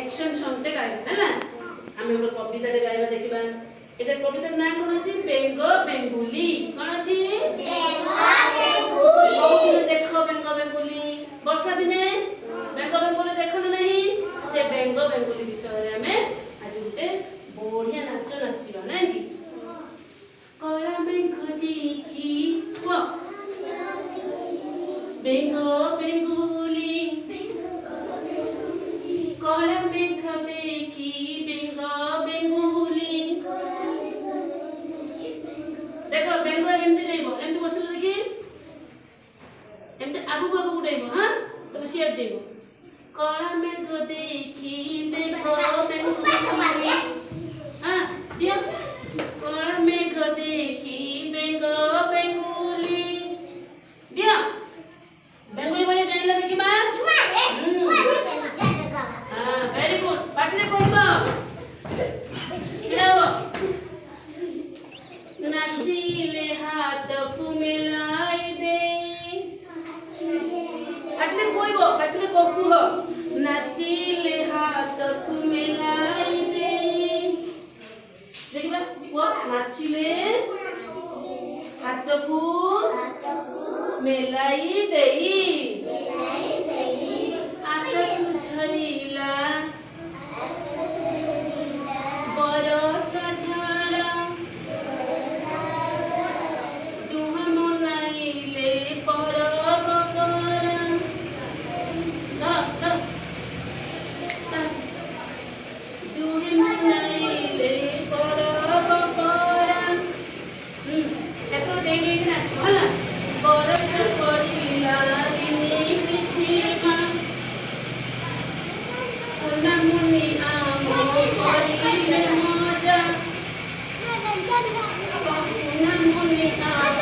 action song टे गाइबा हैला आमे एगो कविता टे गाइबा देखिबा एटा कवितार नाम कोन अछि बेंग बेंगुली कोन अछि बेंग बेंगुली कौन देखो बेंग बेंगुली वर्षा दिने बेंग बेंगुली देखो ना नहीं से बेंग बेंगुली विषय रे हमें आज गुटे बढ़िया नाच नाचिबा नै कि कला बेंग देखी को बेंग बेंगुली कला बेंग देखी बेंग बेंगुली देखो बेंग एमती देबो एमती बसले देखी एमती आगु आगु उडेबो हां तो शेयर देबो कला मेघ देखी बेंग बेंगुली हां दियो कला मेघ देखी बेंग बेंगुली दियो बेंगुली वाली डायलॉग देखी बा हां वेरी गुड पाटले पढ़बो इड़ाओ नाचिले हाथ कुमेलाई दे पाटले कोइबो पाटले कोकु हो नाचिले हाथ कुमेलाई दे देखिबा वो नाचिले हाथ को मेलाई देई आकाश झरिला बरसा झाड़ा दुहा मनाइले परब करा दुहे मनाइले परब करा एतो डेली कि नाच होला बरसा पड़िला दिनी पिछिमा पुना मुनि आम करिले मजा पुना मुनि आम